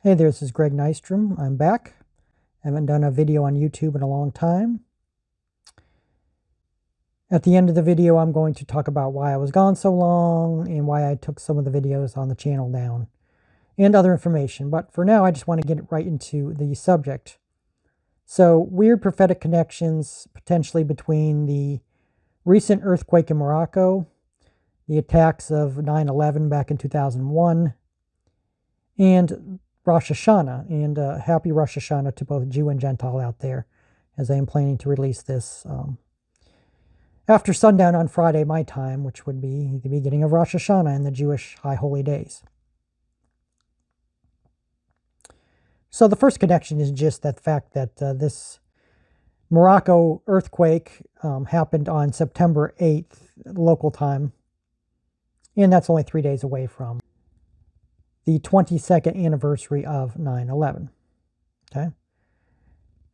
Hey there, this is Greg Nystrom. I'm back. I haven't done a video on YouTube in a long time. At the end of the video, I'm going to talk about why I was gone so long and why I took some of the videos on the channel down and other information. But for now, I just want to get right into the subject. So, weird prophetic connections potentially between the recent earthquake in Morocco, the attacks of 9/11 back in 2001, and Rosh Hashanah, and happy Rosh Hashanah to both Jew and Gentile out there, as I am planning to release this after sundown on Friday, my time, which would be the beginning of Rosh Hashanah and the Jewish High Holy Days. So the first connection is just that fact that this Morocco earthquake happened on September 8th, local time, and that's only 3 days away from the 22nd anniversary of 9/11. Okay.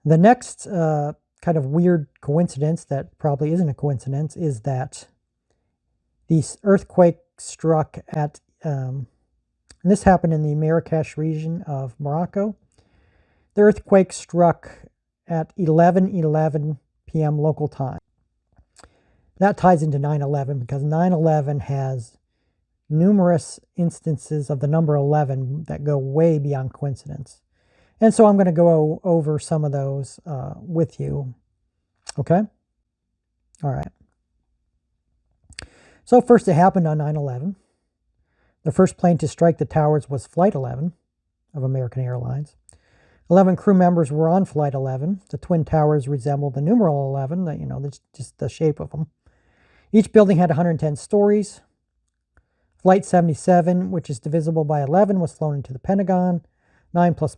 The next kind of weird coincidence that probably isn't a coincidence is that the earthquake struck at, and this happened in the Marrakesh region of Morocco. The earthquake struck at 11:11 p.m. local time. That ties into 9/11 because 9/11 has numerous instances of the number 11 that go way beyond coincidence. And so I'm going to go over some of those with you. Okay? All right. So first, it happened on 9/11. The first plane to strike the towers was Flight 11 of American Airlines. 11 crew members were on Flight 11. The Twin Towers resembled the numeral 11, that's just the shape of them. Each building had 110 stories. Flight 77, which is divisible by 11, was flown into the Pentagon. 9 plus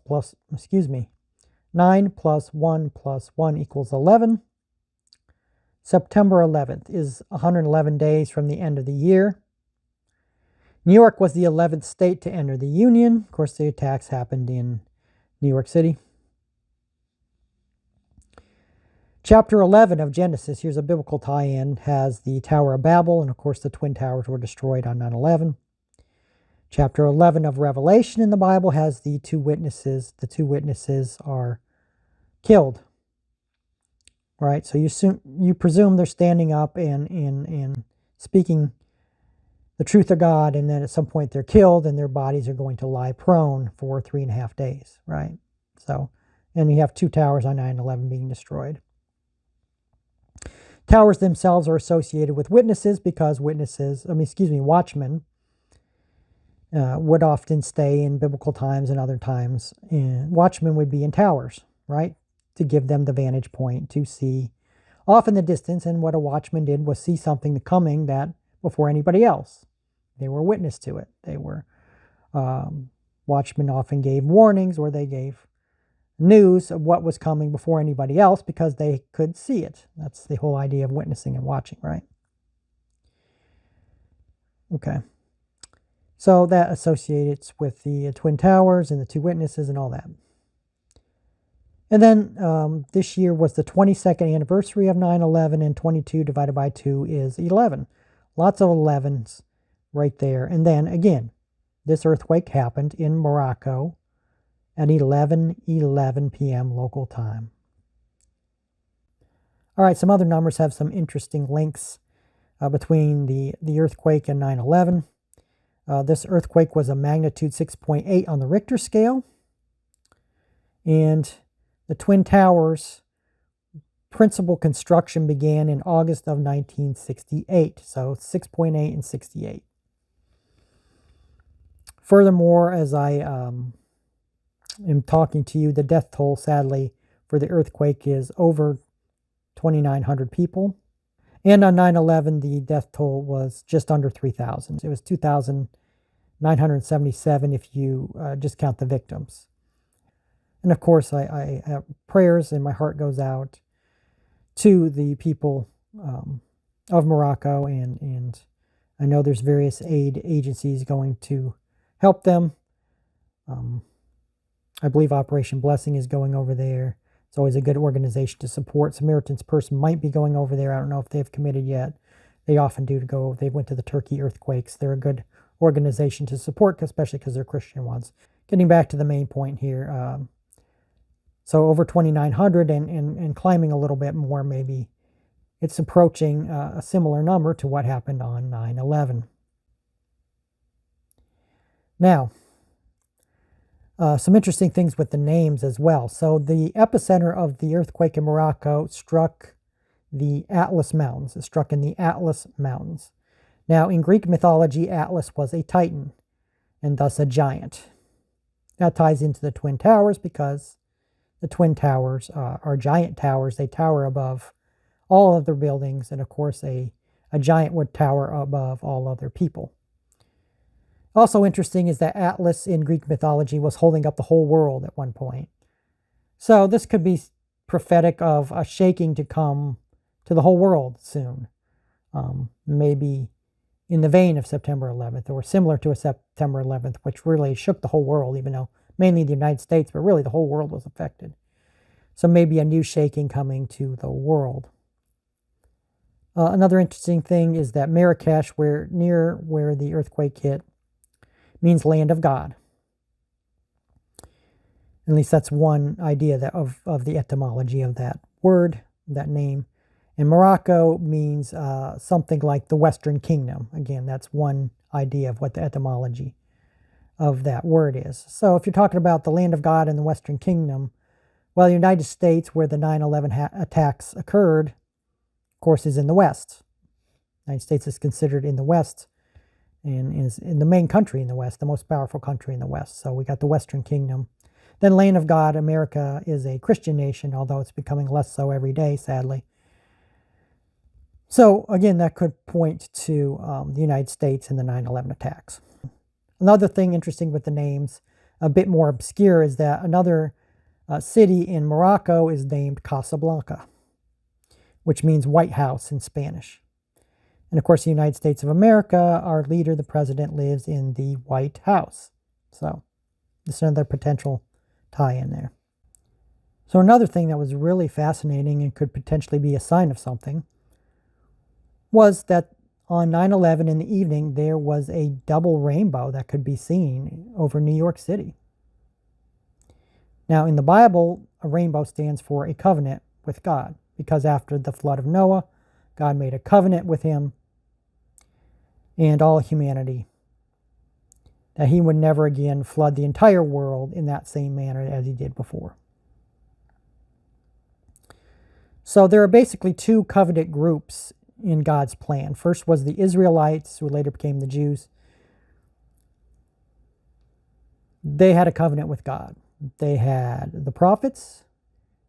1 plus 1 equals 11. September 11th is 111 days from the end of the year. New York was the 11th state to enter the Union. Of course, the attacks happened in New York City. Chapter 11 of Genesis, here's a biblical tie-in, has the Tower of Babel, and of course the Twin Towers were destroyed on 9/11. Chapter 11 of Revelation in the Bible has the two witnesses. The two witnesses are killed. Right, so you presume they're standing up and speaking the truth of God, and then at some point they're killed, and their bodies are going to lie prone for 3.5 days, right? So, and you have two towers on 9/11 being destroyed. Towers themselves are associated with witnesses because watchmen would often stay in biblical times and other times. And watchmen would be in towers, right? To give them the vantage point to see off in the distance. And what a watchman did was see something coming that before anybody else. They were witness to it. They were, watchmen often gave warnings or they gave news of what was coming before anybody else because they could see it. That's the whole idea of witnessing and watching, right? Okay. So that associates with the Twin Towers and the two witnesses and all that. And then this year was the 22nd anniversary of 9/11, and 22 divided by 2 is 11. Lots of 11s right there. And then again, this earthquake happened in Morocco at 11:11 p.m. local time. All right, some other numbers have some interesting links between the earthquake and 9/11. This earthquake was a magnitude 6.8 on the Richter scale. And the Twin Towers principal construction began in August of 1968. So 6.8 and 68. Furthermore, as I am talking to you, the death toll, sadly, for the earthquake is over 2,900 people. And on 9/11, the death toll was just under 3,000. It was 2,977 if you just count the victims. And of course, I have prayers, and my heart goes out to the people of Morocco, and I know there's various aid agencies going to help them. I believe Operation Blessing is going over there. It's always a good organization to support. Samaritan's Purse might be going over there. I don't know if they've committed yet. They often do go. They went to the Turkey earthquakes. They're a good organization to support, especially because they're Christian ones. getting back to the main point here. So over 2,900 and climbing a little bit more, maybe it's approaching a similar number to what happened on 9/11. Now, some interesting things with the names as well. So the epicenter of the earthquake in Morocco struck the Atlas Mountains. It struck in the Atlas Mountains. Now, in Greek mythology, Atlas was a titan and thus a giant. That ties into the Twin Towers because the Twin Towers are giant towers. They tower above all other buildings, and of course, a giant would tower above all other people. Also interesting is that Atlas in Greek mythology was holding up the whole world at one point. So this could be prophetic of a shaking to come to the whole world soon. Maybe in the vein of September 11th, or similar to a September 11th, which really shook the whole world, even though mainly the United States, but really the whole world was affected. So maybe a new shaking coming to the world. Another interesting thing is that Marrakesh, near where the earthquake hit, means land of God. At least that's one idea of the etymology of that word, that name. And Morocco means something like the Western Kingdom. Again, that's one idea of what the etymology of that word is. So if you're talking about the land of God and the Western Kingdom, well, the United States, where the 9/11 attacks occurred, of course, is in the West. The United States is considered in the West and is in the main country in the West, the most powerful country in the West. So we got the Western Kingdom. Then land of God, America is a Christian nation, although it's becoming less so every day, sadly. So again, that could point to the United States and the 9/11 attacks. Another thing interesting with the names, a bit more obscure, is that another city in Morocco is named Casablanca, which means White House in Spanish. And of course, the United States of America, our leader, the president, lives in the White House. So this is another potential tie in there. So another thing that was really fascinating and could potentially be a sign of something was that on 9/11 in the evening, there was a double rainbow that could be seen over New York City. Now, in the Bible, a rainbow stands for a covenant with God, because after the flood of Noah, God made a covenant with him and all humanity that he would never again flood the entire world in that same manner as he did before. So there are basically two covenant groups in God's plan. First was the Israelites, who later became the Jews. They had a covenant with God. They had the prophets,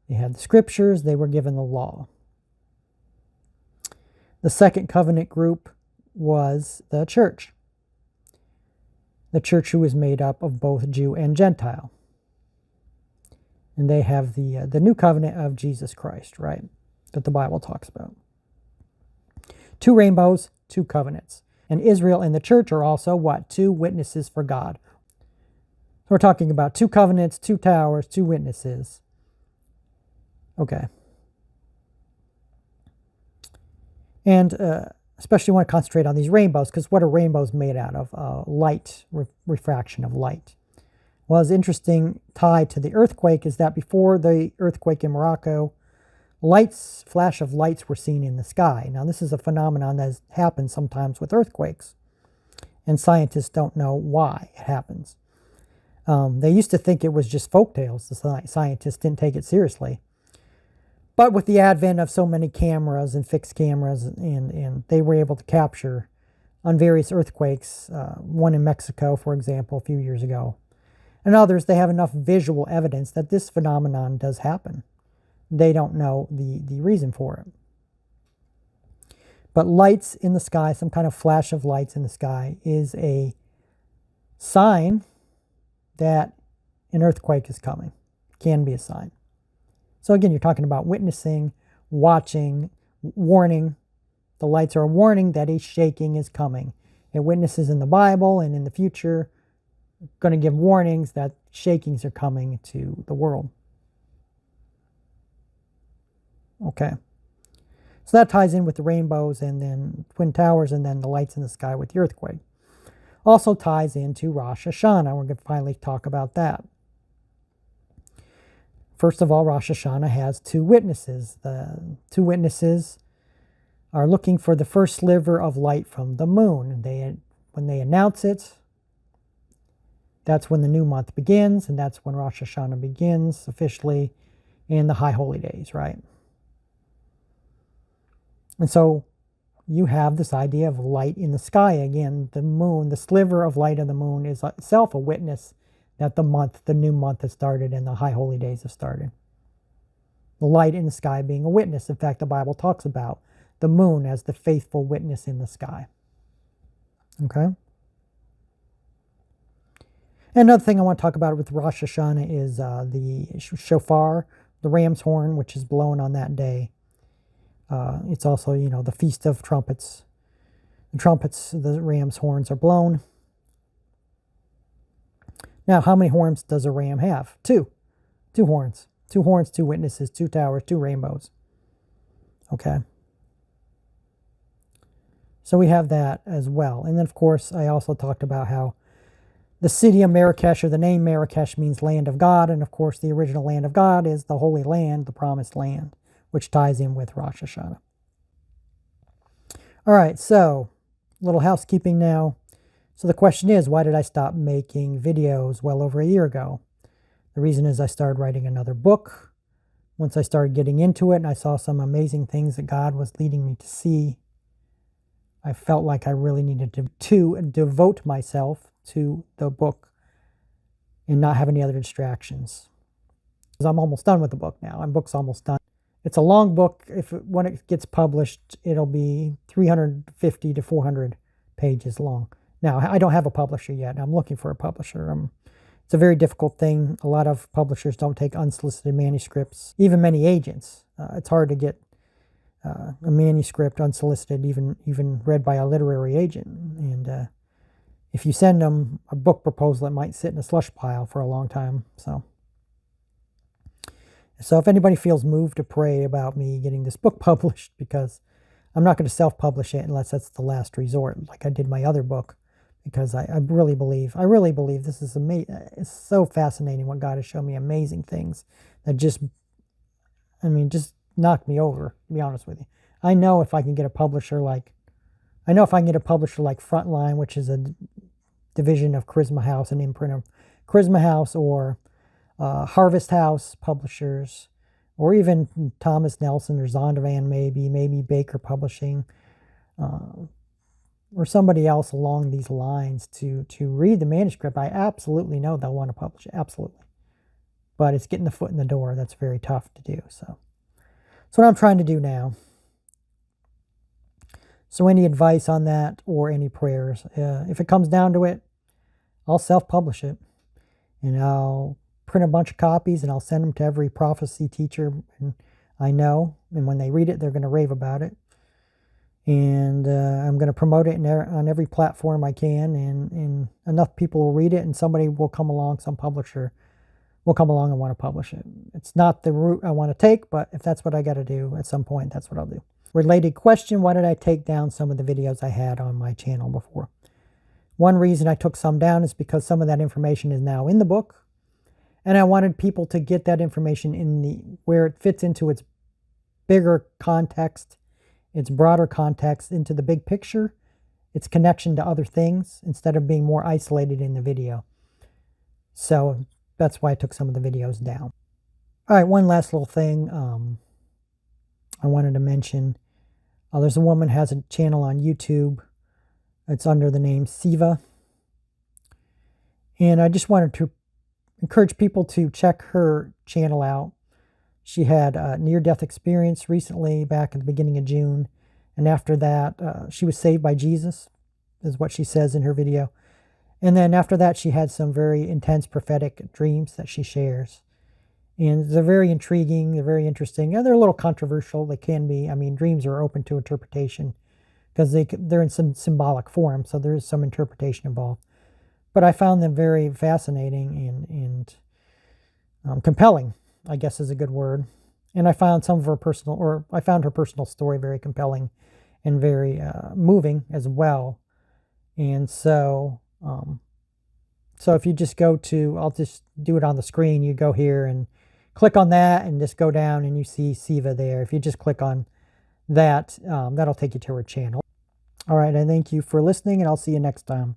they had the scriptures, they were given the law. The second covenant group was the church. The church who is made up of both Jew and Gentile. And they have the new covenant of Jesus Christ, right? That the Bible talks about. Two rainbows, two covenants. And Israel and the church are also what? Two witnesses for God. So we're talking about two covenants, two towers, two witnesses. Okay. And especially want to concentrate on these rainbows, because what are rainbows made out of? Light, refraction of light. Well, it's interesting tie to the earthquake is that before the earthquake in Morocco, flash of lights were seen in the sky. Now, this is a phenomenon that happens sometimes with earthquakes, and scientists don't know why it happens. They used to think it was just folktales. The scientists didn't take it seriously. But with the advent of so many cameras and fixed cameras, and they were able to capture on various earthquakes, one in Mexico, for example, a few years ago, and others, they have enough visual evidence that this phenomenon does happen. They don't know the reason for it. But lights in the sky, some kind of flash of lights in the sky, is a sign that an earthquake is coming. Can be a sign. So again, you're talking about witnessing, watching, warning. The lights are a warning that a shaking is coming. It witnesses in the Bible and in the future going to give warnings that shakings are coming to the world. Okay. So that ties in with the rainbows and then Twin Towers and then the lights in the sky with the earthquake. also ties into Rosh Hashanah. We're going to finally talk about that. First of all, Rosh Hashanah has two witnesses. The two witnesses are looking for the first sliver of light from the moon. When they announce it, that's when the new month begins, and that's when Rosh Hashanah begins officially in the High Holy Days, right? And so you have this idea of light in the sky again. The moon, the sliver of light of the moon is itself a witness that the new month has started and the High Holy Days have started. The light in the sky being a witness. In fact, the Bible talks about the moon as the faithful witness in the sky. Okay? Another thing I want to talk about with Rosh Hashanah is the shofar, the ram's horn, which is blown on that day. It's also, the Feast of Trumpets. The ram's horns are blown. Now, how many horns does a ram have? Two. Two horns. Two horns, two witnesses, two towers, two rainbows. Okay. So we have that as well. And then, of course, I also talked about how the city of Marrakesh, or the name Marrakesh, means land of God. And, of course, the original land of God is the Holy Land, the Promised Land, which ties in with Rosh Hashanah. All right, so a little housekeeping now. So the question is, why did I stop making videos well over a year ago? The reason is I started writing another book. Once I started getting into it and I saw some amazing things that God was leading me to see, I felt like I really needed to devote myself to the book and not have any other distractions. Because I'm almost done with the book now. My book's almost done. It's a long book. When it gets published, it'll be 350 to 400 pages long. Now, I don't have a publisher yet. I'm looking for a publisher. It's a very difficult thing. A lot of publishers don't take unsolicited manuscripts, even many agents. It's hard to get a manuscript unsolicited, even read by a literary agent. And if you send them a book proposal, it might sit in a slush pile for a long time. So if anybody feels moved to pray about me getting this book published, because I'm not going to self-publish it unless that's the last resort, like I did my other book, because I really believe this is amazing. It's so fascinating what God has shown me, amazing things that just knocked me over, to be honest with you. I know if I can get a publisher like Frontline, which is a division of Charisma House, an imprint of Charisma House, or Harvest House Publishers, or even Thomas Nelson or Zondervan, maybe Baker Publishing, or somebody else along these lines to read the manuscript, I absolutely know they'll want to publish it, absolutely. But it's getting the foot in the door. That's very tough to do. So that's what I'm trying to do now. So any advice on that or any prayers? If it comes down to it, I'll self-publish it, and I'll print a bunch of copies, and I'll send them to every prophecy teacher I know, and when they read it, they're going to rave about it. And I'm going to promote it on every platform I can, and enough people will read it, and somebody will come along, some publisher will come along and want to publish it. It's not the route I want to take, but if that's what I got to do at some point, that's what I'll do. Related question, why did I take down some of the videos I had on my channel before? One reason I took some down is because some of that information is now in the book, and I wanted people to get that information where it fits into its bigger context, its broader context, into the big picture, its connection to other things, instead of being more isolated in the video. So that's why I took some of the videos down. All right, one last little thing I wanted to mention. There's a woman who has a channel on YouTube. It's under the name Siva. And I just wanted to encourage people to check her channel out. She had a near-death experience recently, back at the beginning of June. And after that, she was saved by Jesus, is what she says in her video. And then after that, she had some very intense prophetic dreams that she shares. And they're very intriguing. They're very interesting. And they're a little controversial. They can be. I mean, dreams are open to interpretation because they're in some symbolic form. So there is some interpretation involved. But I found them very fascinating and compelling, I guess is a good word. And I found her personal story very compelling and very moving as well. And so So if you just go to, I'll just do it on the screen. You go here and click on that and just go down and you see Siva there. If you just click on that, that'll take you to her channel. All right, I thank you for listening, and I'll see you next time.